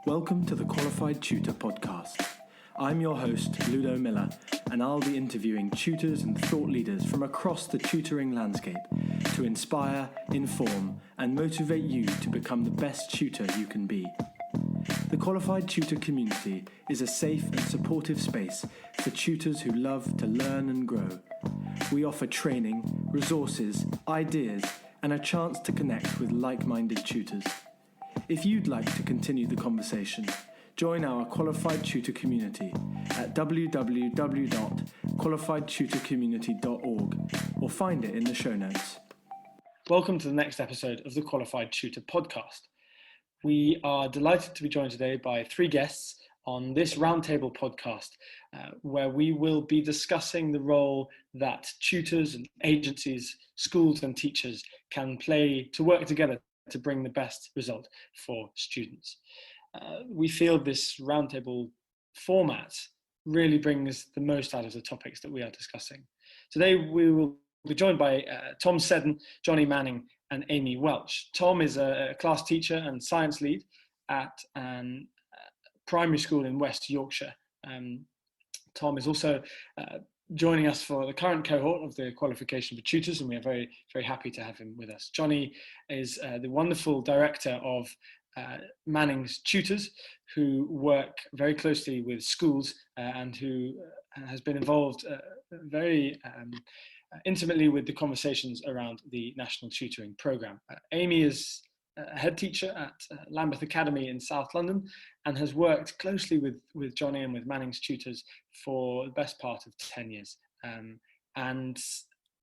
Welcome to the Qualified Tutor podcast. I'm your host, Ludo Miller, and I'll be interviewing tutors and thought leaders from across the tutoring landscape to inspire, inform, and motivate you to become the best tutor you can be. The Qualified Tutor community is a safe and supportive space for tutors who love to learn and grow. We offer training, resources, ideas, and a chance to connect with like-minded tutors. If you'd like to continue the conversation, join our Qualified Tutor community at www.qualifiedtutorcommunity.org or find it in the show notes. Welcome to the next episode of the Qualified Tutor podcast. We are delighted to be joined today by three guests on this Roundtable podcast, where we will be discussing the role that tutors and agencies, schools and teachers can play to work together to bring the best result for students. We feel this Roundtable format really brings the most out of the topics that we are discussing. Today we will be joined by Tom Seddon, Johnny Manning and Amy Welch. Tom is a class teacher and science lead at an primary school in West Yorkshire. Tom is also joining us for the current cohort of the qualification for tutors, and we are very, very happy to have him with us. Johnny is the wonderful director of Manning's Tutors, who work very closely with schools and who has been involved very intimately with the conversations around the National Tutoring Programme. Amy is a head teacher at Lambeth Academy in South London and has worked closely with Johnny and with Manning's Tutors for the best part of 10 years and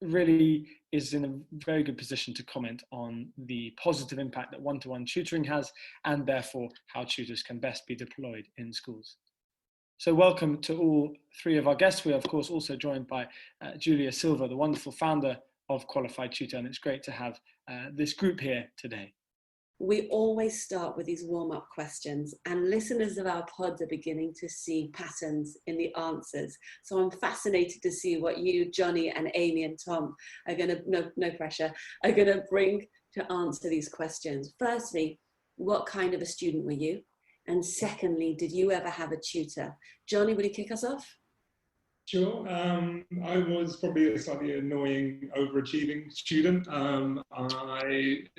really is in a very good position to comment on the positive impact that one-to-one tutoring has and therefore how tutors can best be deployed in schools. So welcome to all three of our guests. We are of course also joined by Julia Silva, the wonderful founder of Qualified Tutor, and it's great to have this group here today. We always start with these warm-up questions, and listeners of our pods are beginning to see patterns in the answers. So I'm fascinated to see what you, Johnny and Amy and Tom are going to, no pressure, are going to bring to answer these questions. Firstly, what kind of a student were you? And secondly, did you ever have a tutor? Johnny, will you kick us off? Sure. I was probably a slightly annoying, overachieving student.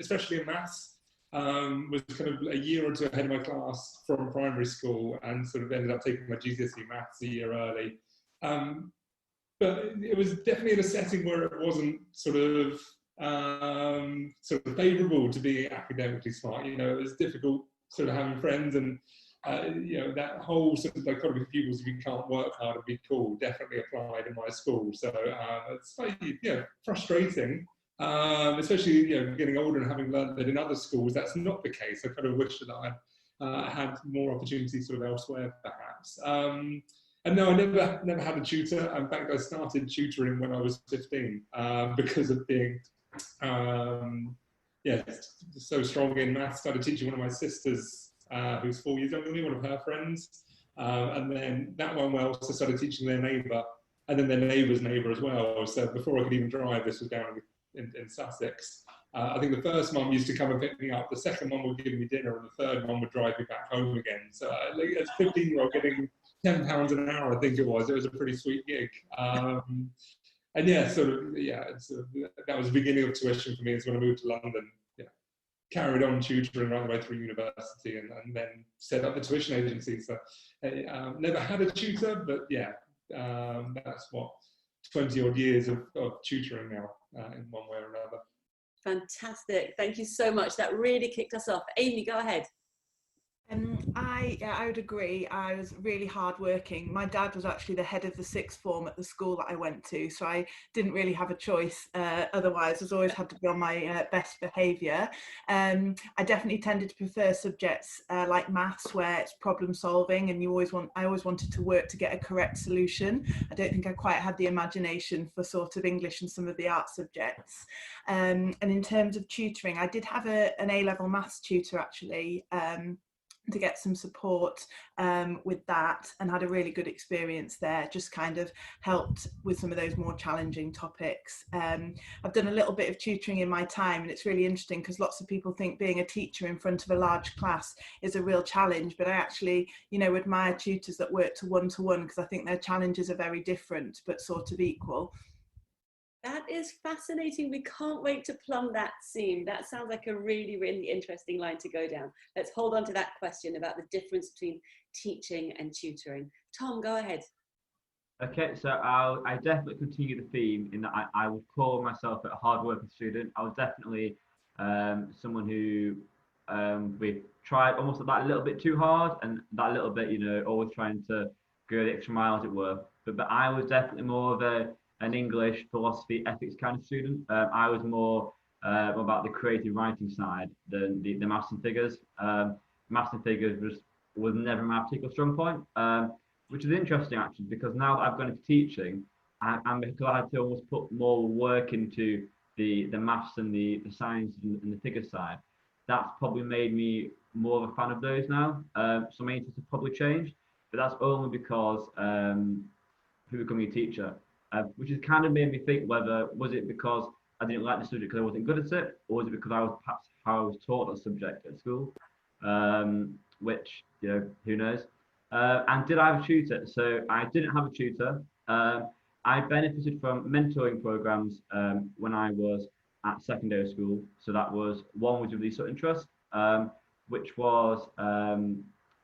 Especially in maths, was kind of a year or two ahead of my class from primary school and sort of ended up taking my GCSE maths a year early. But it was definitely in a setting where it wasn't sort of favourable to be academically smart. You know, it was difficult sort of having friends and that whole sort of dichotomy of pupils, if you can't work hard and be cool, definitely applied in my school. So it's slightly frustrating. Especially getting older and having learned that in other schools that's not the case. I kind of wish that I had more opportunities sort of elsewhere, perhaps. And no, I never had a tutor. In fact, I started tutoring when I was 15 because of being so strong in maths. Started teaching one of my sisters, who's 4 years younger than me, one of her friends, and then that went well. So I started teaching their neighbour, and then their neighbour's neighbour as well. So before I could even drive, this was down in Sussex. I think the first mum used to come and pick me up, the second mum would give me dinner, and the third mum would drive me back home again. So as a 15-year-old getting £10 an hour, I think it was a pretty sweet gig. That was the beginning of tuition for me. Is when I moved to London, carried on tutoring right the way through university and then set up the tuition agency. So never had a tutor, but that's what 20 odd years of tutoring now in one way or another. Fantastic. Thank you so much. That really kicked us off. Amy, go ahead. I would agree. I was really hardworking. My dad was actually the head of the sixth form at the school that I went to, so I didn't really have a choice. Otherwise, I was always had to be on my best behaviour. I definitely tended to prefer subjects like maths, where it's problem solving, and I always wanted to work to get a correct solution. I don't think I quite had the imagination for sort of English and some of the art subjects. And in terms of tutoring, I did have an A-level maths tutor actually. to get some support with that, and had a really good experience there. Just kind of helped with some of those more challenging topics. I've done a little bit of tutoring in my time, and it's really interesting because lots of people think being a teacher in front of a large class is a real challenge, but I actually, you know, admire tutors that work to one because I think their challenges are very different but sort of equal. That is fascinating. We can't wait to plumb that seam. That sounds like a really, really interesting line to go down. Let's hold on to that question about the difference between teaching and tutoring. Tom, go ahead. Okay, so I definitely continue the theme in that I would call myself a hard-working student. I was definitely someone who we tried almost that little bit too hard, and that little bit, you know, always trying to go the extra mile, as it were. But I was definitely more of an English, philosophy, ethics kind of student. I was more about the creative writing side than the maths and figures. Maths and figures was never my particular strong point, which is interesting actually, because now that I've gone into teaching, and because I had to almost put more work into the maths and the science and the figure side, that's probably made me more of a fan of those now. So my interests have probably changed, but that's only because who becoming a teacher. Which has kind of made me think whether was it because I didn't like the subject because I wasn't good at it, or was it because I was perhaps how I was taught that subject at school, which, you know, who knows. And did I have a tutor? So I didn't have a tutor. I benefited from mentoring programs when I was at secondary school. So that was one with Release of Interest, which was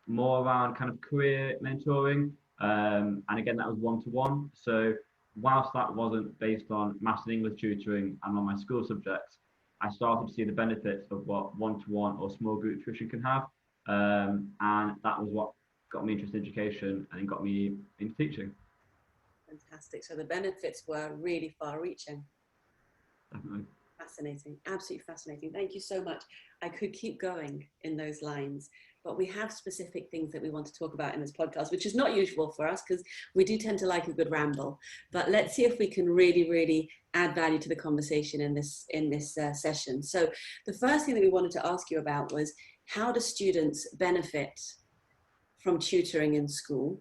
more around kind of career mentoring. And again, that was one-to-one. So whilst that wasn't based on maths and English tutoring and on my school subjects, I started to see the benefits of what one-to-one or small group tuition can have. And that was what got me interested in education and got me into teaching. Fantastic. So the benefits were really far-reaching. Definitely. Fascinating. Absolutely fascinating. Thank you so much. I could keep going in those lines, but we have specific things that we want to talk about in this podcast, which is not usual for us because we do tend to like a good ramble. But let's see if we can really, really add value to the conversation in this session. So the first thing that we wanted to ask you about was, how do students benefit from tutoring in school,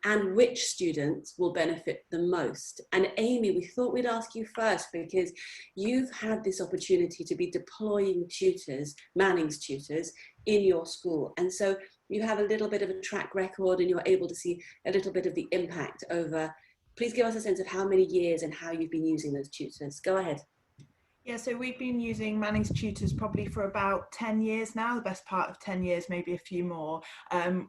and which students will benefit the most? And Amy, we thought we'd ask you first because you've had this opportunity to be deploying tutors, Manning's tutors, in your school. And so you have a little bit of a track record and you're able to see a little bit of the impact over. Please give us a sense of how many years and how you've been using those tutors. Go ahead. Yeah, so we've been using Manning's tutors probably for about 10 years now, the best part of 10 years, maybe a few more,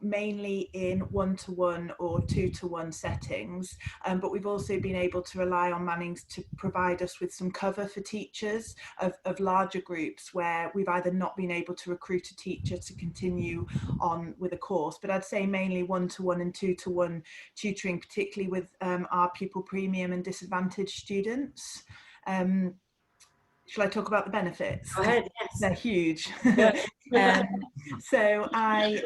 mainly in one-to-one or two-to-one settings. But we've also been able to rely on Manning's to provide us with some cover for teachers of larger groups where we've either not been able to recruit a teacher to continue on with a course, but I'd say mainly one-to-one and two-to-one tutoring, particularly with our pupil premium and disadvantaged students. Shall I talk about the benefits? Go ahead, yes. They're huge. Yeah. So I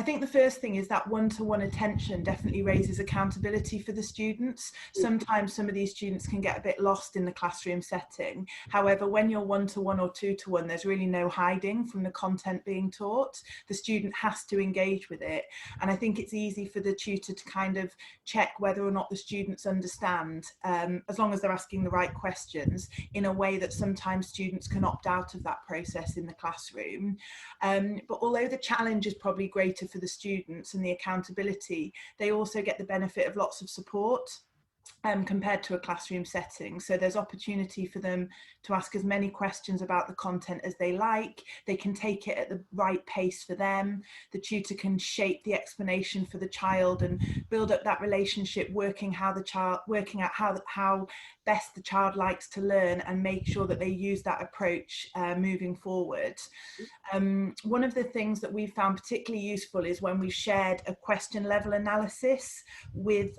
think the first thing is that one-to-one attention definitely raises accountability for the students. Sometimes some of these students can get a bit lost in the classroom setting. However, when you're one-to-one or two-to-one, there's really no hiding from the content being taught. The student has to engage with it. And I think it's easy for the tutor to kind of check whether or not the students understand, as long as they're asking the right questions, in a way that sometimes students can opt out of that process in the classroom. But although the challenge is probably greater for the students and the accountability, they also get the benefit of lots of support compared to a classroom setting. So there's opportunity for them to ask as many questions about the content as they like. They can take it at the right pace for them. The tutor can shape the explanation for the child and build up that relationship, working out how best the child likes to learn, and make sure that they use that approach moving forward. One of the things that we found particularly useful is when we shared a question level analysis with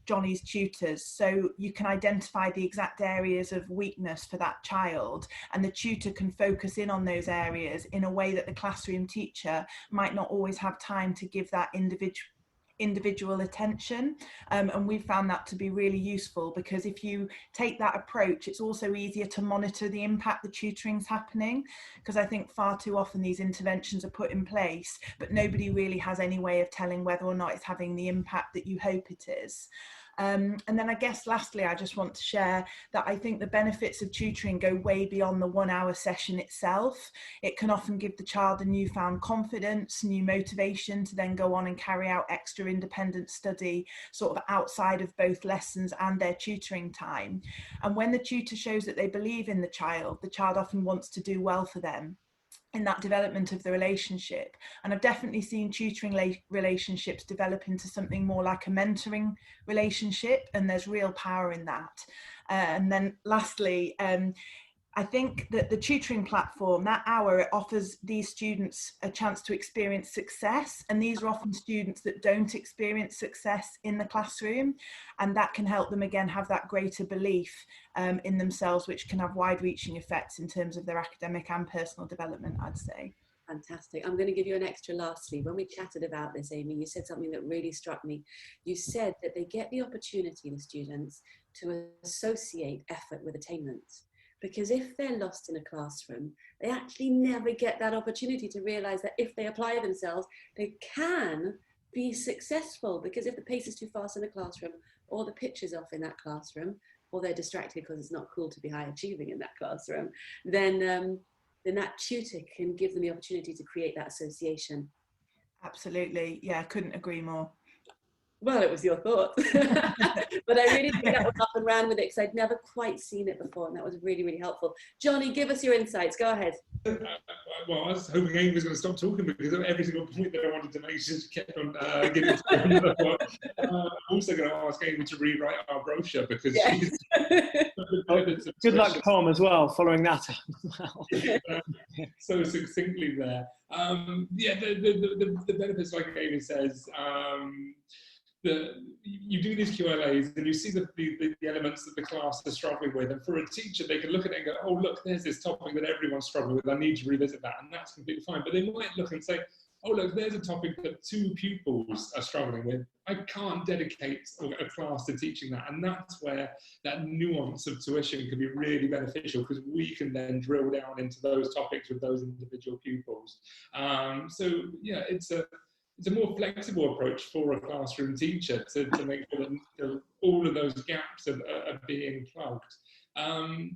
Johnny's tutors. So you can identify the exact areas of weakness for that child, and the tutor can focus in on those areas in a way that the classroom teacher might not always have time to give that individual attention, and we found that to be really useful, because if you take that approach, it's also easier to monitor the impact the tutoring's happening, because I think far too often these interventions are put in place but nobody really has any way of telling whether or not it's having the impact that you hope it is. And then I guess lastly, I just want to share that I think the benefits of tutoring go way beyond the 1 hour session itself. It can often give the child a newfound confidence, new motivation to then go on and carry out extra independent study sort of outside of both lessons and their tutoring time. And when the tutor shows that they believe in the child often wants to do well for them in that development of the relationship. And I've definitely seen tutoring relationships develop into something more like a mentoring relationship, and there's real power in that. And then lastly, I think that the tutoring platform, that hour, it offers these students a chance to experience success, and these are often students that don't experience success in the classroom, and that can help them again have that greater belief in themselves, which can have wide-reaching effects in terms of their academic and personal development, I'd say. Fantastic. I'm going to give you an extra lastly. When we chatted about this, Amy, you said something that really struck me. You said that they get the opportunity, the students, to associate effort with attainment. Because if they're lost in a classroom, they actually never get that opportunity to realize that if they apply themselves, they can be successful. Because if the pace is too fast in the classroom, or the pitch is off in that classroom, or they're distracted because it's not cool to be high achieving in that classroom, then that tutor can give them the opportunity to create that association. Absolutely. Yeah, I couldn't agree more. Well, it was your thought. But I really think that was up and ran with it, because I'd never quite seen it before, and that was really, really helpful. Johnny, give us your insights. Go ahead. Well, I was hoping Amy was going to stop talking, because every single point that I wanted to make, she just kept on getting to I'm also going to ask Amy to rewrite our brochure, because she's good luck, Tom, as well, following that up. So succinctly there. Yeah, the benefits, like Amy says, you do these QLAs and you see the elements that the class is struggling with, and for a teacher they can look at it and go, oh look, there's this topic that everyone's struggling with, I need to revisit that, and that's completely fine. But they might look and say, oh look, there's a topic that 2 pupils are struggling with, I can't dedicate a class to teaching that. And that's where that nuance of tuition can be really beneficial, because we can then drill down into those topics with those individual pupils. So yeah, it's a more flexible approach for a classroom teacher to make sure that all of those gaps are being plugged. And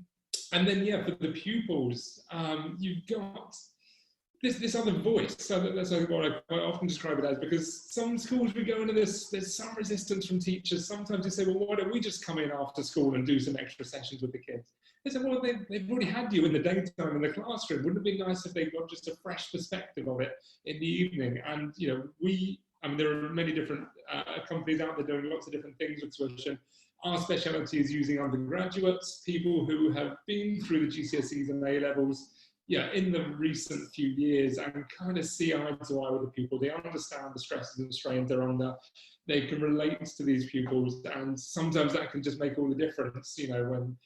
then, yeah, for the pupils, you've got this other voice. So that's what I quite often describe it as, because some schools we go into this, there's some resistance from teachers. Sometimes they say, well, why don't we just come in after school and do some extra sessions with the kids? They said, well, they've already had you in the daytime in the classroom. Wouldn't it be nice if they got just a fresh perspective of it in the evening? And, you know, there are many different companies out there doing lots of different things with tuition. Our speciality is using undergraduates, people who have been through the GCSEs and A-levels, in the recent few years, and kind of see eye to eye with the pupil. They understand the stresses and strains they're under. They can relate to these pupils, and sometimes that can just make all the difference, you know, when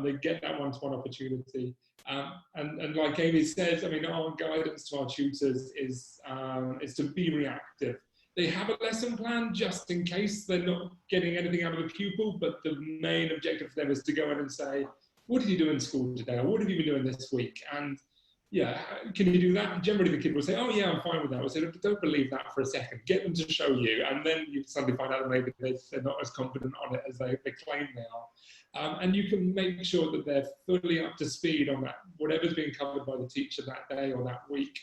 they get that one-to-one opportunity. And like Amy says, I mean, our guidance to our tutors is to be reactive. They have a lesson plan just in case they're not getting anything out of the pupil, but the main objective for them is to go in and say, what did you do in school today? Or what have you been doing this week? And yeah, can you do that? And generally the kid will say, oh yeah, I'm fine with that. We'll say, don't believe that for a second. Get them to show you. And then you suddenly find out that maybe they're not as confident on it as they claim they are. And you can make sure that they're fully up to speed on that, whatever's being covered by the teacher that day or that week,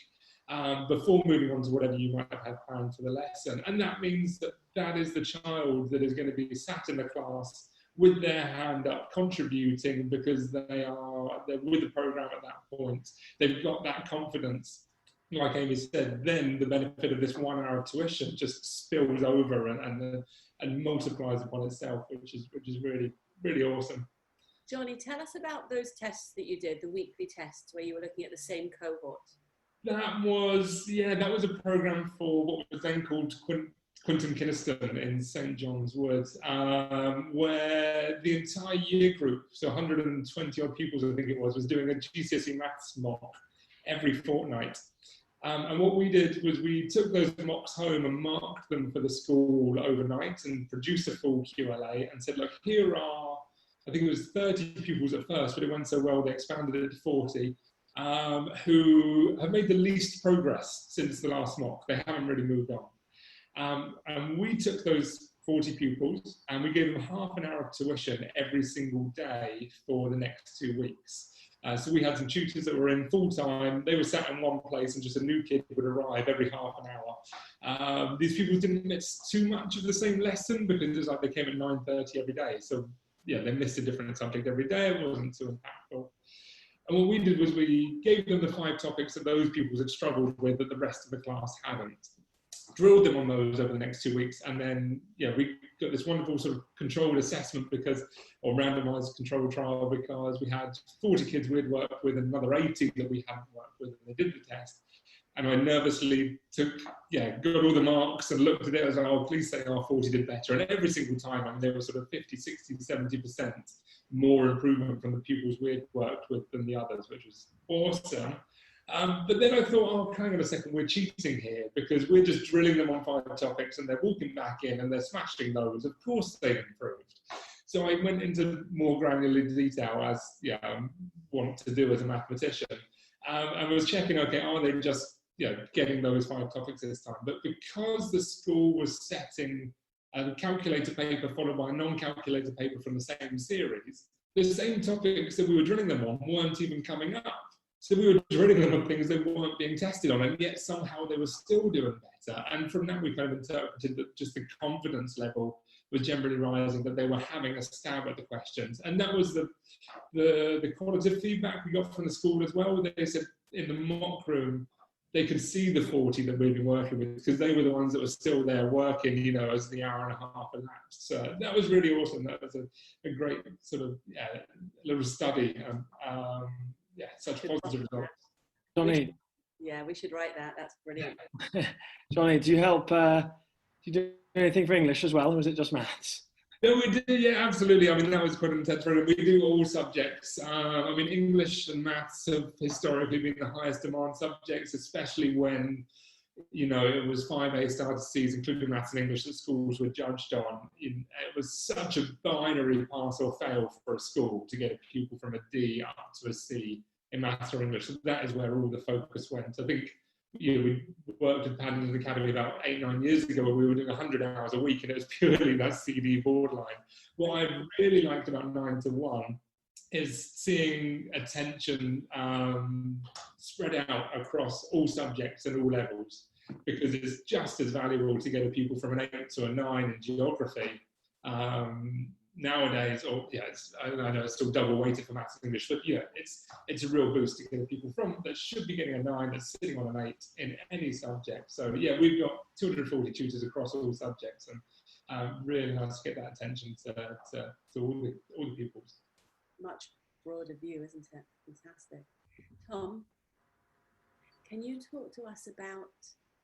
before moving on to whatever you might have had planned for the lesson. And that means that that is the child that is going to be sat in the class with their hand up, contributing, because they're with the programme at that point. They've got that confidence. Like Amy said, then the benefit of this 1 hour of tuition just spills over and multiplies upon itself, which is really, really awesome. Johnny, tell us about those tests that you did, the weekly tests where you were looking at the same cohort. That was a programme for what was then called Quinton Kynaston in St John's Wood, where the entire year group, so 120 odd pupils I think it was doing a GCSE maths mock every fortnight. And what we did was we took those mocks home and marked them for the school overnight and produced a full QLA and said, look, here are, I think it was 30 pupils at first, but it went so well they expanded it to 40, who have made the least progress since the last mock. They haven't really moved on. And we took those 40 pupils and we gave them half an hour of tuition every single day for the next 2 weeks. So we had some tutors that were in full time. They were sat in one place and just a new kid would arrive every half an hour. These pupils didn't miss too much of the same lesson because it was like they came at 9:30 every day. So yeah, they missed a different subject every day. It wasn't too impactful. And what we did was we gave them the 5 topics that those pupils had struggled with that the rest of the class hadn't. Drilled them on those over the next 2 weeks, and then we got this wonderful sort of controlled assessment or randomized controlled trial because we had 40 kids we'd worked with and another 80 that we hadn't worked with, and they did the test. And I nervously got all the marks and looked at it. I was like, oh, please say our 40 did better. And every single time, I mean, there was sort of 50, 60, 70% more improvement from the pupils we'd worked with than the others, which was awesome. But then I thought, oh, hang on a second, we're cheating here because we're just drilling them on 5 topics and they're walking back in and they're smashing those. Of course they've improved. So I went into more granular detail as I want to do as a mathematician. And was checking, okay, are they just getting those 5 topics this time? But because the school was setting a calculator paper followed by a non-calculator paper from the same series, the same topics that we were drilling them on weren't even coming up. So we were drilling them on things they weren't being tested on, and yet somehow they were still doing better. And from that, we kind of interpreted that just the confidence level was generally rising, that they were having a stab at the questions. And that was the qualitative feedback we got from the school as well. They said in the mock room, they could see the 40 that we've been working with because they were the ones that were still there working, as the hour and a half elapsed. So that was really awesome. That was a great sort of little study. Such positive results. Johnny. Yeah, we should write that. That's brilliant. Johnny, do you help? Do you do anything for English as well, or is it just maths? No, we do. Yeah, absolutely. I mean, that was quite an intense program. We do all subjects. I mean, English and maths have historically been the highest demand subjects, especially when it was 5 A statistics, including maths and English, that schools were judged on. It was such a binary pass or fail for a school to get a pupil from a D up to a C in maths or English. So that is where all the focus went. I think we worked at Paddington Academy about 8-9 years ago where we were doing 100 hours a week and it was purely that CD borderline. What I really liked about 9 to 1 is seeing attention spread out across all subjects and all levels, because it's just as valuable to get a pupil from an 8 to a 9 in geography nowadays. I know it's still double weighted for maths and English, but it's a real boost to get a pupil from that should be getting a 9 that's sitting on an 8 in any subject. So we've got 240 tutors across all subjects, and really nice to get that attention to all the pupils. Much broader view, isn't it? Fantastic. Tom, can you talk to us about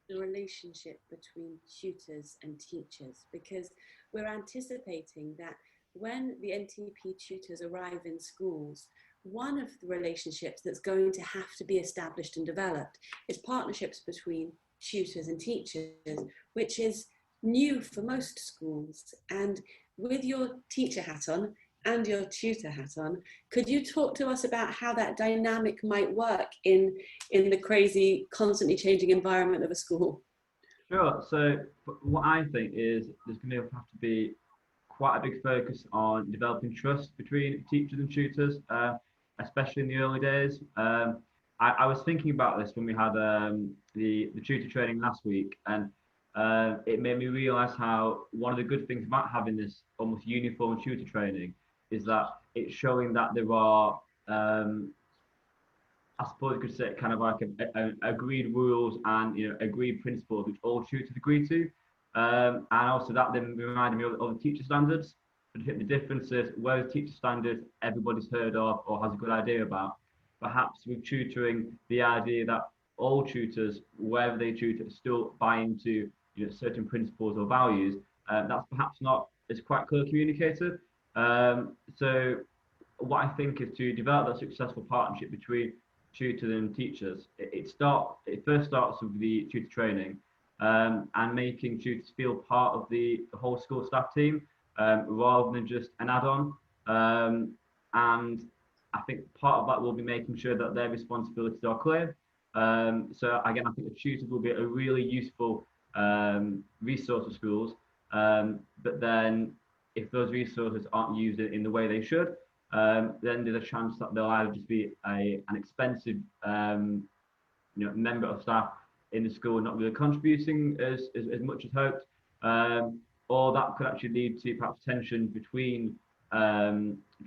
the relationship between tutors and teachers? Because we're anticipating that when the NTP tutors arrive in schools, one of the relationships that's going to have to be established and developed is partnerships between tutors and teachers, which is new for most schools. And with your teacher hat on and your tutor hat on, could you talk to us about how that dynamic might work in the crazy, constantly changing environment of a school? Sure. So what I think is there's going to have to be quite a big focus on developing trust between teachers and tutors, especially in the early days. I was thinking about this when we had the tutor training last week, and it made me realise how one of the good things about having this almost uniform tutor training is that it's showing that there are, I suppose you could say, kind of like agreed rules and agreed principles which all tutors agree to, and also that then reminded me of the teacher standards. But the difference is where the teacher standards everybody's heard of or has a good idea about. Perhaps with tutoring, the idea that all tutors, wherever they tutor, still buy into certain principles or values. That's perhaps not as quite clearly communicated. So what I think is to develop that successful partnership between tutors and teachers. It first starts with the tutor training, and making tutors feel part of the whole school staff team, rather than just an add-on. And I think part of that will be making sure that their responsibilities are clear. So again, I think the tutors will be a really useful resource for schools. But then if those resources aren't used in the way they should, then there's a chance that they'll either just be an expensive member of staff in the school not really contributing as much as hoped, or that could actually lead to perhaps tension between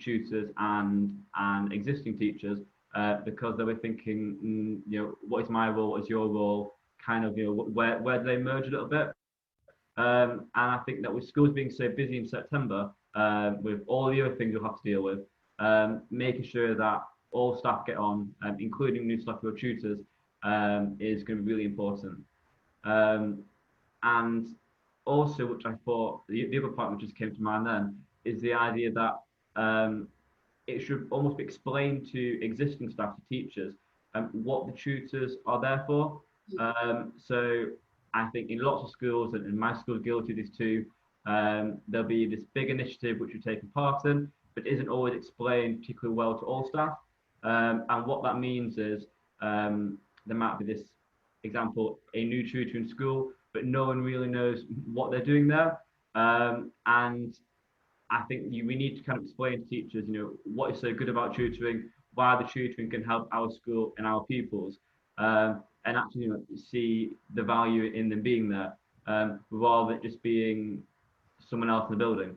tutors and existing teachers, because they'll be thinking, what is my role, what is your role, kind of, where do they merge a little bit. And I think that with schools being so busy in September, with all the other things you'll have to deal with, making sure that all staff get on, including new staff who are tutors, is going to be really important. And also, which I thought, the other point which just came to mind then, is the idea that it should almost be explained to existing staff, to teachers, what the tutors are there for. So I think in lots of schools, and in my school guilty of this too, there'll be this big initiative which you're taking part in, but isn't always explained particularly well to all staff. And what that means is there might be this example, a new tutor in school, but no one really knows what they're doing there. And I think we need to kind of explain to teachers, what is so good about tutoring, why the tutoring can help our school and our pupils, and actually, see the value in them being there, rather than just being someone else in the building.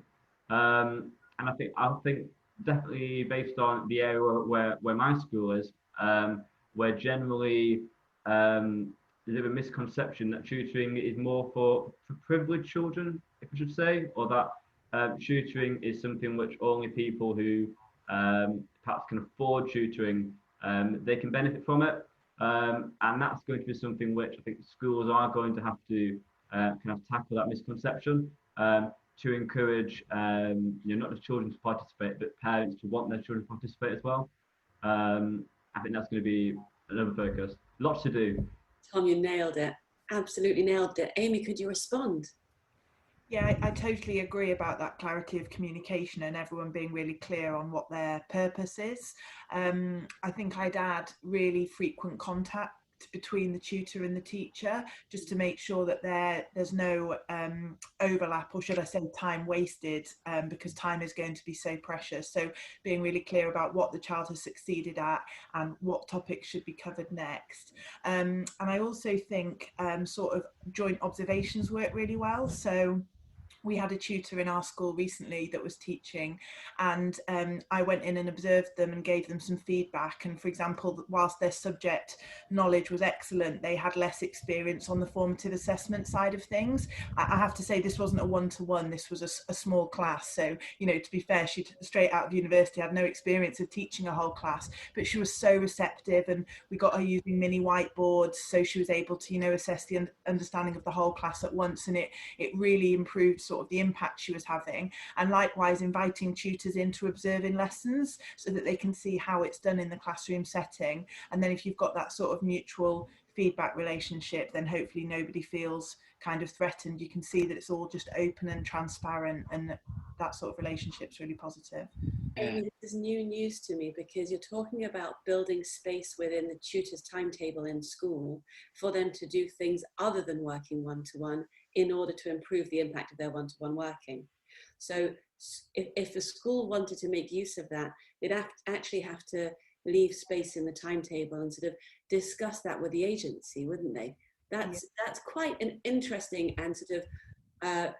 And I think definitely based on the area where my school is, where generally there's a misconception that tutoring is more for privileged children, if I should say, or that tutoring is something which only people who perhaps can afford tutoring, they can benefit from it. And that's going to be something which I think schools are going to have to kind of tackle that misconception, to encourage not just children to participate, but parents to want their children to participate as well. I think that's going to be another focus. Lots to do. Tom, you nailed it. Absolutely nailed it. Amy, could you respond? Yeah, I totally agree about that clarity of communication and everyone being really clear on what their purpose is. I think I'd add really frequent contact between the tutor and the teacher, just to make sure that there's no overlap, or should I say time wasted, because time is going to be so precious. So being really clear about what the child has succeeded at and what topics should be covered next. And I also think sort of joint observations work really well. So we had a tutor in our school recently that was teaching, and I went in and observed them and gave them some feedback. And for example, whilst their subject knowledge was excellent, they had less experience on the formative assessment side of things. I have to say, this wasn't a one-to-one, this was a small class. So, to be fair, she straight out of university had no experience of teaching a whole class, but she was so receptive, and we got her using mini whiteboards, so she was able to, assess the understanding of the whole class at once, and it really improved sort of the impact she was having. And likewise, inviting tutors in to observe in lessons so that they can see how it's done in the classroom setting. And then if you've got that sort of mutual feedback relationship, then hopefully nobody feels kind of threatened. You can see that it's all just open and transparent, and that sort of relationship's really positive. Amy, this is new news to me, because you're talking about building space within the tutor's timetable in school for them to do things other than working one-to-one in order to improve the impact of their one-to-one working. So if the school wanted to make use of that, they'd actually have to leave space in the timetable and sort of discuss that with the agency, wouldn't they? That's quite an interesting and sort of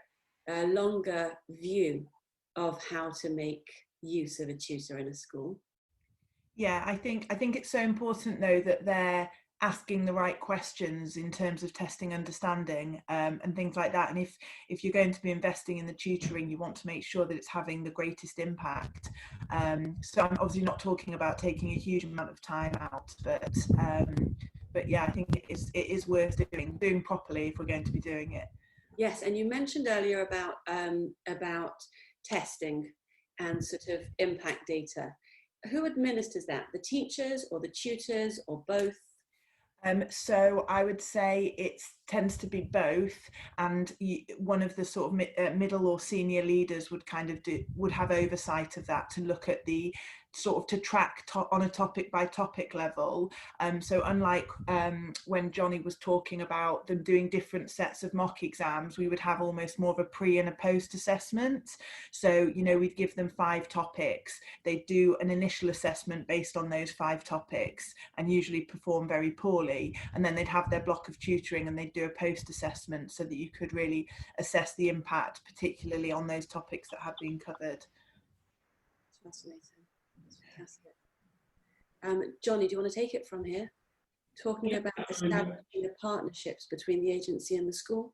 a longer view of how to make use of a tutor in a school. Yeah, I think it's so important though that they're asking the right questions in terms of testing understanding, and things like that. And if you're going to be investing in the tutoring, you want to make sure that it's having the greatest impact. So I'm obviously not talking about taking a huge amount of time out, but yeah, I think it is worth doing properly if we're going to be doing it. Yes, and you mentioned earlier about testing and sort of impact data. who administers that? The teachers or the tutors or both? So I would say it tends to be both, and one of the sort of middle or senior leaders would would have oversight of that, to look at the sort of, to track on a topic by topic level. So unlike when Johnny was talking about them doing different sets of mock exams, we would have almost more of a pre and a post assessment. So, you know, we'd give them 5 topics, they'd do an initial assessment based on those 5 topics and usually perform very poorly, and then they'd have their block of tutoring and they'd do a post assessment so that you could really assess the impact, particularly on those topics that have been covered. Fascinating. Fantastic. Johnny, do you want to take it from here? Talking about establishing the partnerships between the agency and the school?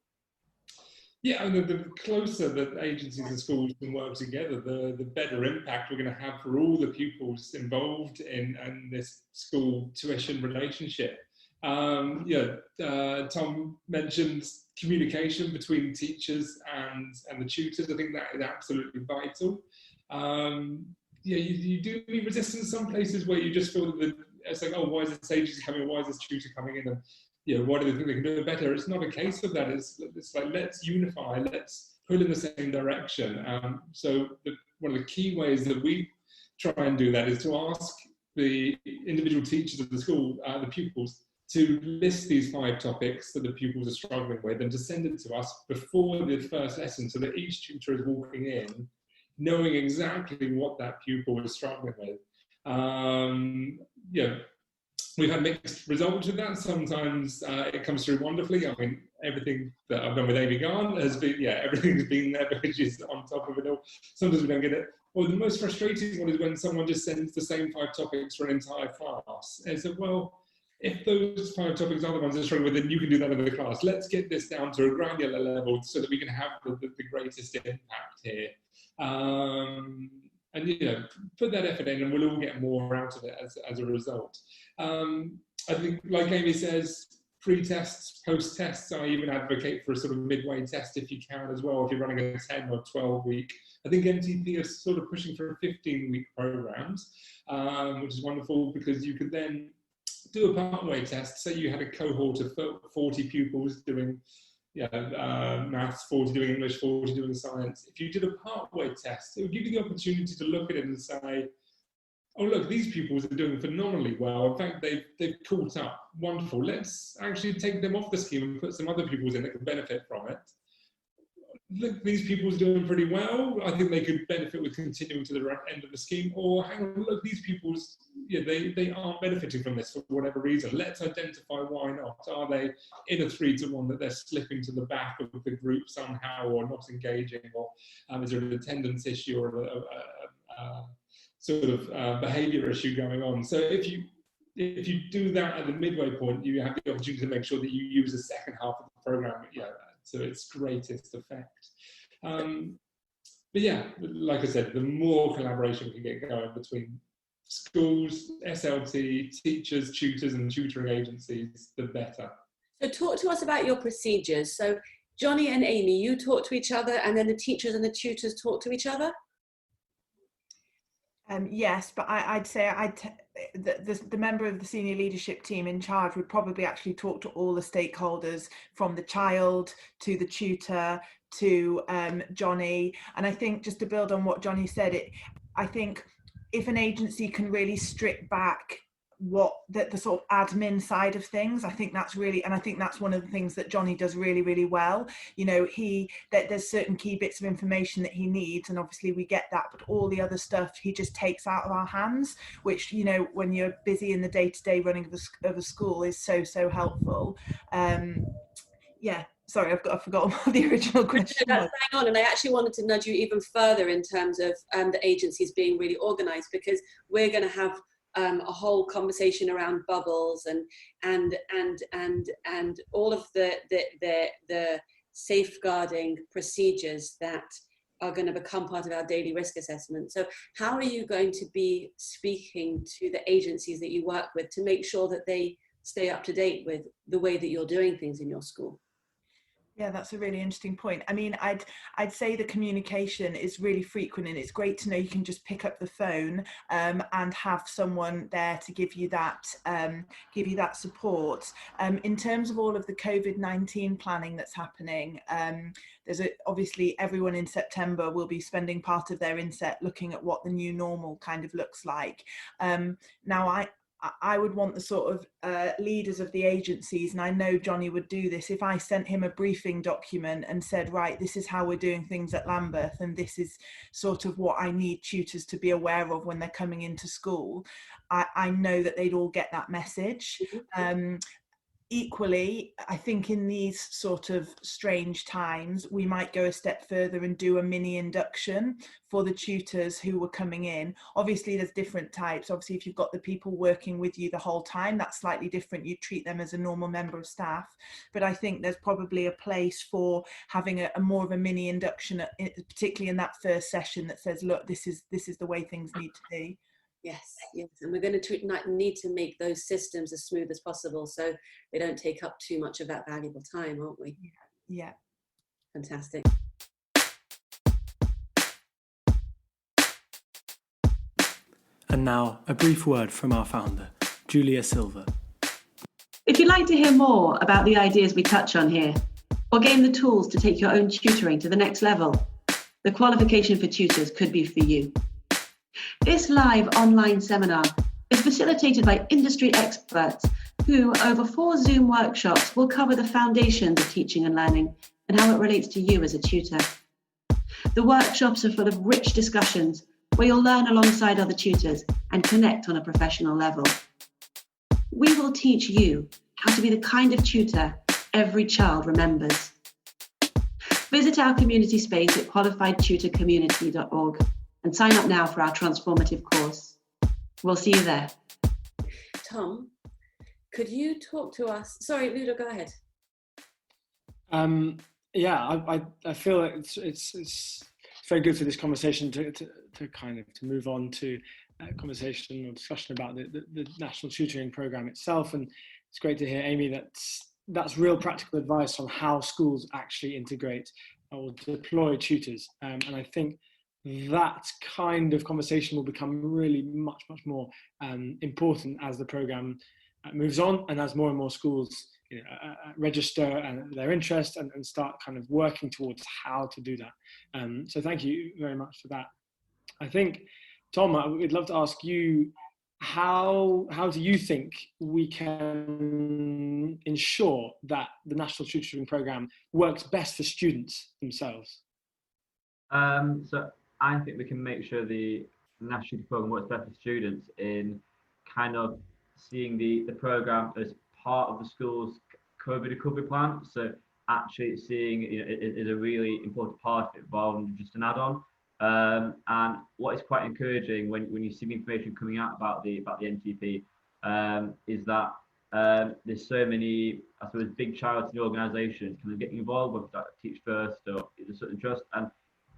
Yeah, and the closer that agencies and schools can work together, the better impact we're going to have for all the pupils involved in this school tuition relationship. Tom mentioned communication between teachers and the tutors. I think that is absolutely vital. You do meet resistance in some places where you just feel that it's like, oh, why is this agency coming? Why is this tutor coming in? And why do they think they can do it better? It's not a case of that. It's like, let's unify, let's pull in the same direction. So one of the key ways that we try and do that is to ask the individual teachers of the school, the pupils, to list these 5 topics that the pupils are struggling with and to send it to us before the first lesson, so that each tutor is walking in knowing exactly what that pupil is struggling with. We've had mixed results with that. Sometimes it comes through wonderfully. I mean, everything that I've done with Amy Garn has been, everything's been there because she's on top of it all. Sometimes we don't get it. Or the most frustrating one is when someone just sends the same 5 topics for an entire class. And so, well, if those 5 topics are the ones that are struggling with, then you can do that in the class. Let's get this down to a granular level so that we can have the greatest impact here. And put that effort in and we'll all get more out of it as a result. I think, like Amy says, pre-tests, post-tests, I even advocate for a sort of midway test if you can as well, if you're running a 10 or 12 week. I think NTP is sort of pushing for 15-week programs, which is wonderful because you could then do a partway test. Say you had a cohort of 40 pupils doing maths, 40 doing English, 40 doing science. If you did a partway test, it would give you the opportunity to look at it and say, oh, look, these pupils are doing phenomenally well. In fact, they've caught up. Wonderful. Let's actually take them off the scheme and put some other pupils in that can benefit from it. Look, these pupils are doing pretty well. I think they could benefit with continuing to the end of the scheme. Or hang on, look, these pupils, they aren't benefiting from this for whatever reason. Let's identify why not. Are they in a 3-to-1 that they're slipping to the back of the group somehow, or not engaging, or is there an attendance issue or a sort of behaviour issue going on? So if you do that at the midway point, you have the opportunity to make sure that you use the second half of the programme to its greatest effect. But like I said, the more collaboration we can get going between schools, SLT, teachers, tutors and tutoring agencies, the better. So talk to us about your procedures. So Johnny and Amy, you talk to each other and then the teachers and the tutors talk to each other? Yes, but I'd say the member of the senior leadership team in charge would probably actually talk to all the stakeholders, from the child to the tutor to Johnny. And I think, just to build on what Johnny said, I think if an agency can really strip back the sort of admin side of things, I think that's really, and I think that's one of the things that Johnny does really, really well. There's certain key bits of information that he needs, and obviously we get that, but all the other stuff he just takes out of our hands, which, when you're busy in the day-to-day running of a school, is so helpful. Sorry, I've forgotten what the original question was. Hang on, and I actually wanted to nudge you even further in terms of the agencies being really organised, because we're going to have a whole conversation around bubbles and all of the safeguarding procedures that are going to become part of our daily risk assessment. So how are you going to be speaking to the agencies that you work with to make sure that they stay up to date with the way that you're doing things in your school? Yeah, that's a really interesting point. I mean, I'd say the communication is really frequent, and it's great to know you can just pick up the phone and have someone there to give you that support. In terms of all of the COVID-19 planning that's happening, obviously everyone in September will be spending part of their inset looking at what the new normal kind of looks like. Now, I would want the sort of leaders of the agencies, and I know Johnny would do this, if I sent him a briefing document and said, right, this is how we're doing things at Lambeth, and this is sort of what I need tutors to be aware of when they're coming into school. I know that they'd all get that message. Equally, I think in these sort of strange times, we might go a step further and do a mini induction for the tutors who were coming in. Obviously, there's different types. Obviously, if you've got the people working with you the whole time, that's slightly different. You treat them as a normal member of staff. But I think there's probably a place for having a more of a mini induction, particularly in that first session, that says, look, this is the way things need to be. Yes, and we're going to need to make those systems as smooth as possible so they don't take up too much of that valuable time, aren't we? Yeah. Fantastic. And now, a brief word from our founder, Julia Silver. If you'd like to hear more about the ideas we touch on here, or gain the tools to take your own tutoring to the next level, the qualification for tutors could be for you. This live online seminar is facilitated by industry experts who, over 4 Zoom workshops, will cover the foundations of teaching and learning and how it relates to you as a tutor. The workshops are full of rich discussions where you'll learn alongside other tutors and connect on a professional level. We will teach you how to be the kind of tutor every child remembers. Visit our community space at qualifiedtutorcommunity.org and sign up now for our transformative course. We'll see you there. Tom, could you talk to us? Sorry, Ludo, go ahead. I feel like it's very good for this conversation to move on to a conversation or discussion about the National Tutoring Programme itself. And it's great to hear, Amy, that's real practical advice on how schools actually integrate or deploy tutors. And I think that kind of conversation will become really much more important as the programme moves on and as more and more schools register their interest and start kind of working towards how to do that. So thank you very much for that. I think, Tom, we'd love to ask you, how do you think we can ensure that the National Tutoring Programme works best for students themselves? So I think we can make sure the National Tutoring Programme works best for students in kind of seeing the programme as part of the school's COVID recovery plan. So actually seeing it is a really important part of it rather than just an add-on. And what is quite encouraging when you see the information coming out about the NTP is that there's so many, I suppose, big charity organisations kind of getting involved, whether that's Teach First or the Certain Trust, and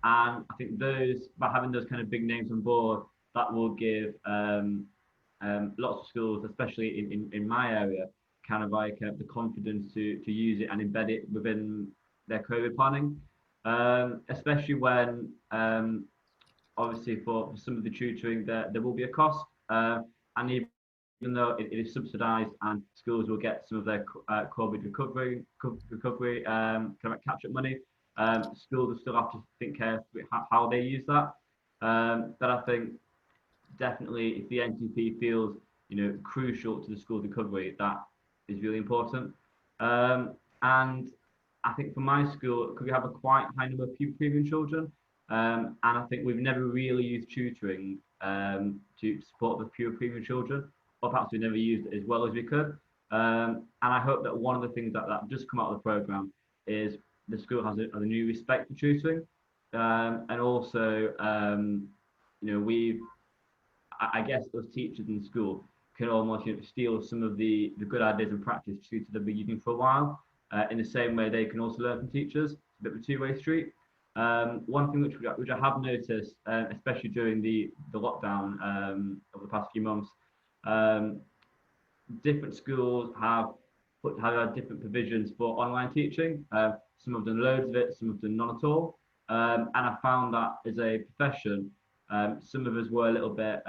I think by having those kind of big names on board, that will give lots of schools, especially in my area, kind of like the confidence to use it and embed it within their COVID planning, especially when obviously for some of the tutoring there will be a cost, and even though it is subsidised and schools will get some of their COVID recovery kind of catch-up money, schools will still have to think carefully how they use that. But I think definitely if the NTP feels crucial to the school recovery, that is really important. And I think for my school, because we have a quite high number of pupil premium children, and I think we've never really used tutoring to support the pupil premium children, or perhaps we never used it as well as we could. And I hope that one of the things that does come out of the programme is the school has a new respect for tutoring, and also I guess those teachers in school can almost steal some of the good ideas and practice tutors have been using for a while. In the same way, they can also learn from teachers. It's a bit of a two-way street. One thing which I have noticed, especially during the lockdown over the past few months, different schools have had different provisions for online teaching. some have done loads of it, some have done none at all. And I found that as a profession, some of us were a little bit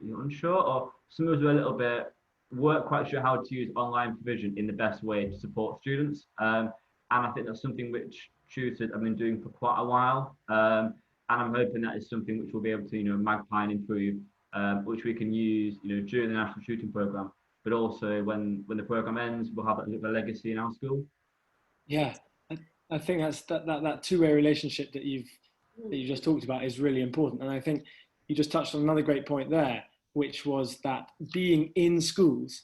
unsure, or some of us were a little bit, weren't quite sure how to use online provision in the best way to support students. And I think that's something which tutors have been doing for quite a while. And I'm hoping that is something which we'll be able to, magpie and improve, which we can use, during the National Tutoring Programme, but also when the programme ends, we'll have a legacy in our school. Yeah, I think that's that two-way relationship that you just talked about is really important. And I think you just touched on another great point there, which was that being in schools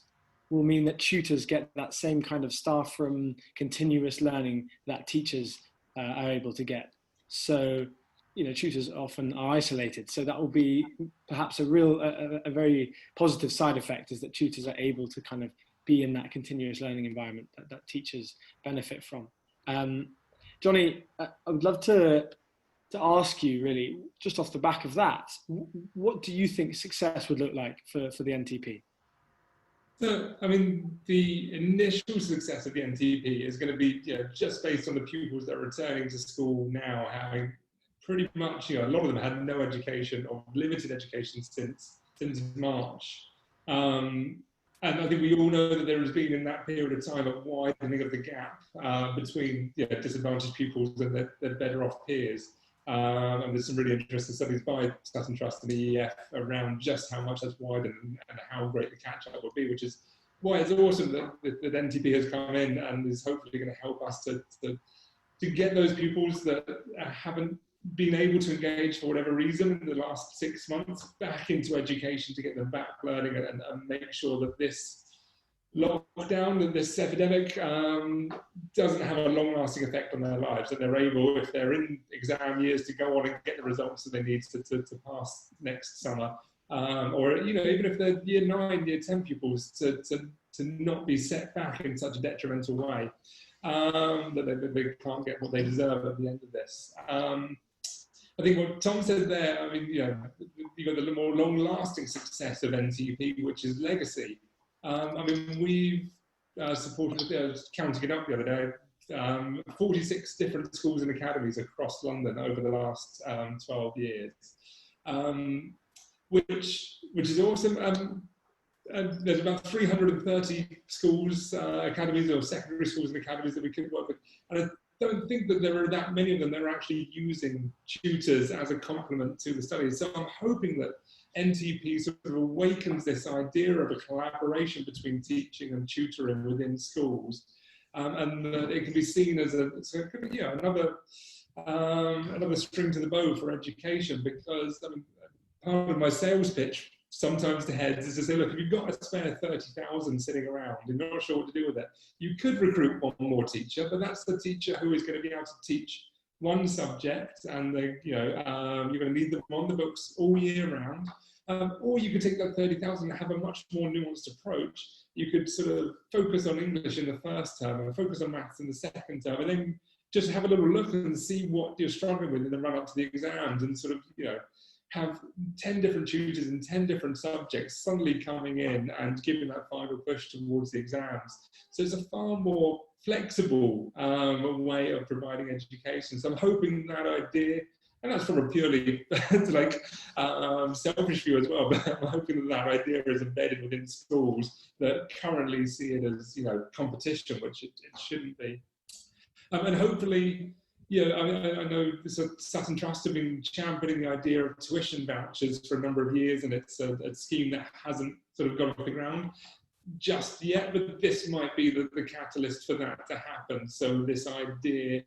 will mean that tutors get that same kind of staff from continuous learning that teachers are able to get. So, tutors often are isolated. So that will be perhaps a very positive side effect, is that tutors are able to kind of be in that continuous learning environment that teachers benefit from. Johnny, I would love to ask you, really, just off the back of that, what do you think success would look like for the NTP? So, I mean, the initial success of the NTP is going to be just based on the pupils that are returning to school now, having pretty much, a lot of them had no education or limited education since March. And I think we all know that there has been, in that period of time, a widening of the gap between disadvantaged pupils and their better off peers. And there's some really interesting studies by Sutton Trust and the EEF around just how much that's widened and how great the catch-up will be, which is why it's awesome that NTP has come in and is hopefully going to help us to get those pupils that haven't been able to engage for whatever reason in the last 6 months back into education, to get them back learning and make sure that this lockdown, that this epidemic doesn't have a long-lasting effect on their lives, that they're able, if they're in exam years, to go on and get the results that they need to pass next summer, or even if they're year 9, year 10 pupils, to not be set back in such a detrimental way, that they can't get what they deserve at the end of this. I think what Tom said there, I mean, you've got the more long-lasting success of NTP, which is legacy. I mean, we've supported, counting it up the other day, 46 different schools and academies across London over the last 12 years, which is awesome. There's about 330 schools, academies, or secondary schools and academies that we could work with. And I don't think that there are that many of them that are actually using tutors as a complement to the studies. So I'm hoping that NTP sort of awakens this idea of a collaboration between teaching and tutoring within schools, and it can be seen as another string to the bow for education. Because I mean, part of my sales pitch sometimes to heads is to say, look, if you've got a spare 30,000 sitting around and you're not sure what to do with it, you could recruit one more teacher, but that's the teacher who is going to be able to teach one subject, and you're going to need them on the books all year round. Or you could take that 30,000 and have a much more nuanced approach. You could sort of focus on English in the first term and focus on maths in the second term, and then just have a little look and see what you're struggling with in the run up to the exams, and sort of, have 10 different tutors in 10 different subjects suddenly coming in and giving that final push towards the exams. So it's a far more flexible way of providing education. So I'm hoping that idea, and that's from a purely selfish view as well, but I'm hoping that idea is embedded within schools that currently see it as competition, which it shouldn't be. And hopefully, I know Sutton Trust have been championing the idea of tuition vouchers for a number of years, and it's a scheme that hasn't sort of got off the ground just yet, but this might be the catalyst for that to happen. So this idea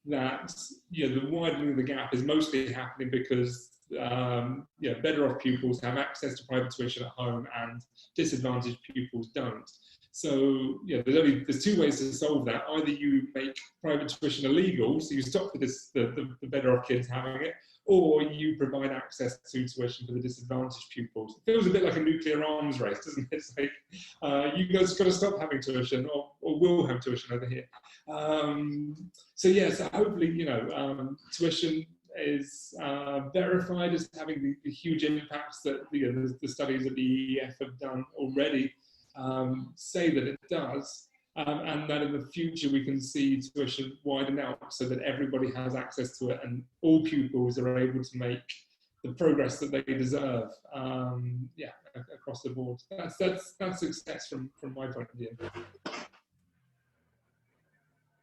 that the widening of the gap is mostly happening because better off pupils have access to private tuition at home and disadvantaged pupils don't. So there's two ways to solve that. Either you make private tuition illegal, so you stop the better off kids having it, or you provide access to tuition for the disadvantaged pupils. It feels a bit like a nuclear arms race, doesn't it? It's like you guys got to stop having tuition, or we'll have tuition over here. So yes, hopefully tuition is verified as having the huge impacts that the studies of the EEF have done already say that it does. and that in the future we can see tuition widen out so that everybody has access to it and all pupils are able to make the progress that they deserve, across the board. That's success from my point of view.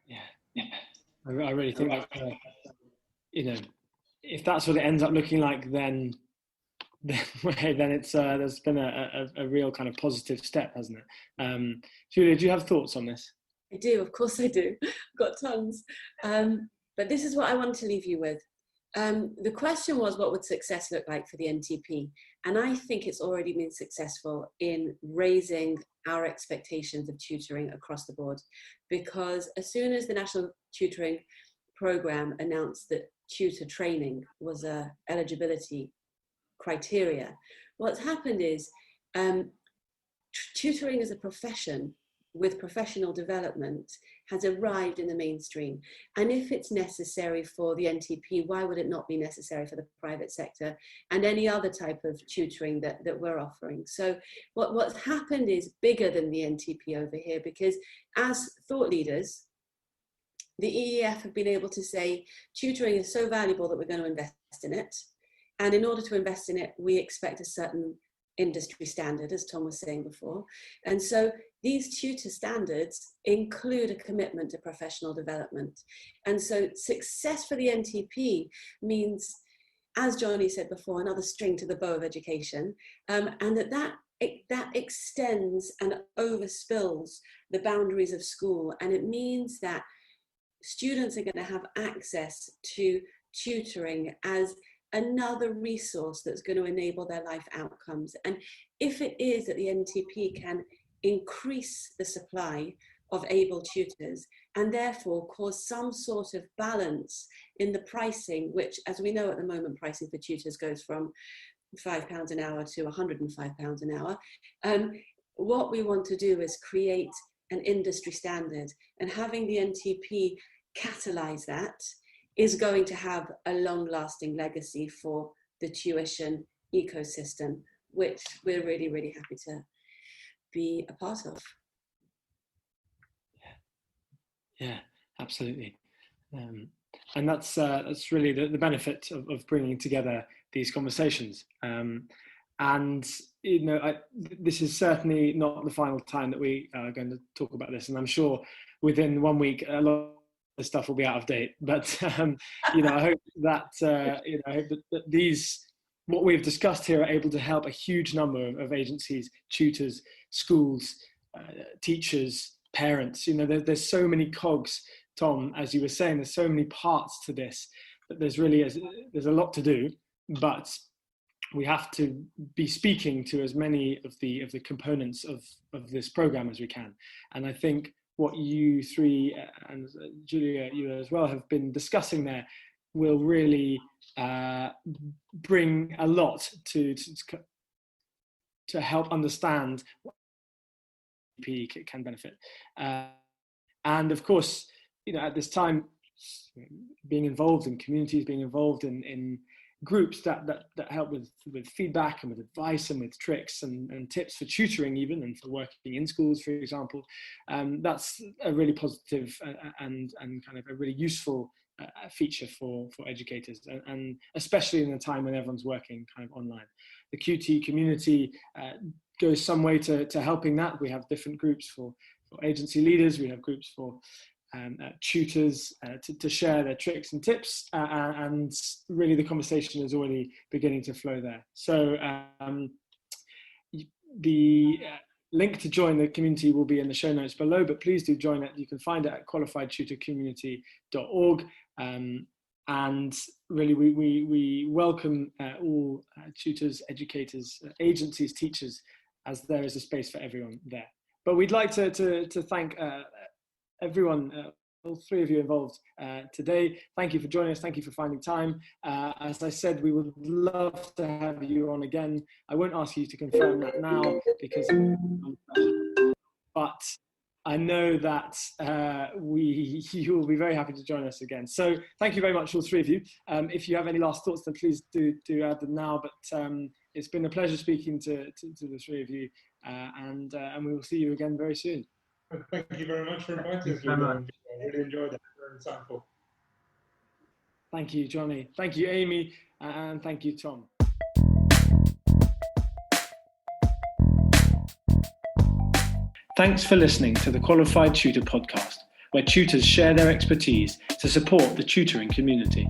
Yeah, I really think that, if that's what it ends up looking like, then it's there's been a real kind of positive step, hasn't it? Julia, do you have thoughts on this? I do, of course I do. I've got tons. But this is what I want to leave you with. The question was, what would success look like for the NTP? And I think it's already been successful in raising our expectations of tutoring across the board. Because as soon as the National Tutoring Programme announced that tutor training was a eligibility criteria, what's happened is tutoring as a profession with professional development has arrived in the mainstream. And if it's necessary for the NTP, why would it not be necessary for the private sector and any other type of tutoring that we're offering? So what's happened is bigger than the NTP over here, because as thought leaders, the EEF have been able to say tutoring is so valuable that we're going to invest in it. And in order to invest in it, we expect a certain industry standard, as Tom was saying before. And so these tutor standards include a commitment to professional development. And so success for the NTP means, as Johnny said before, another string to the bow of education, and that extends and overspills the boundaries of school. And it means that students are going to have access to tutoring as another resource that's going to enable their life outcomes. And if it is that the NTP can increase the supply of able tutors and therefore cause some sort of balance in the pricing, which, as we know at the moment, pricing for tutors goes from £5 an hour to £105 an hour. What we want to do is create an industry standard, and having the NTP catalyse that is going to have a long-lasting legacy for the tuition ecosystem, which we're really, really happy to be a part of. Yeah, absolutely. And that's really the benefit of bringing together these conversations. And this is certainly not the final time that we are going to talk about this, and I'm sure within 1 week a lot of stuff will be out of date. But I hope that that these, what we've discussed here, are able to help a huge number of agencies, tutors, schools, teachers, parents. There's so many cogs, Tom, as you were saying. There's so many parts to this that there's a lot to do, but we have to be speaking to as many of the components of this program as we can. And I think what you three, and Julia, you as well, have been discussing there will really bring a lot to help understand what NTP can benefit. And of course, at this time, being involved in communities, being involved in groups that help with feedback and with advice and with tricks and tips for tutoring even, and for working in schools, for example, that's a really positive and kind of a really useful feature for educators, and especially in a time when everyone's working kind of online. The QT community goes some way to helping that. We have different groups for agency leaders, we have groups for tutors to share their tricks and tips, and really the conversation is already beginning to flow there. So the link to join the community will be in the show notes below, but please do join it. You can find it at qualifiedtutorcommunity.org, and really we welcome all tutors, educators, agencies, teachers, as there is a space for everyone there. But we'd like to thank everyone, all three of you involved today. Thank you for joining us. Thank you for finding time. As I said, we would love to have you on again. I won't ask you to confirm that now, but I know that you will be very happy to join us again. So thank you very much, all three of you. If you have any last thoughts, then please do add them now. But it's been a pleasure speaking to the three of you, and we will see you again very soon. Thank you very much for inviting us, Thanks very Ludo. much. I really enjoyed it. Very insightful. Thank you, Johnny. Thank you, Amy. And thank you, Tom. Thanks for listening to the Qualified Tutor podcast, where tutors share their expertise to support the tutoring community.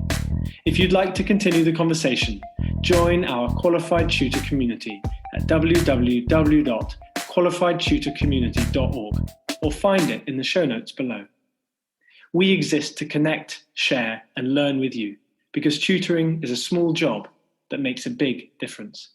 If you'd like to continue the conversation, join our Qualified Tutor community at www.qualifiedtutorcommunity.org or find it in the show notes below. We exist to connect, share, and learn with you because tutoring is a small job that makes a big difference.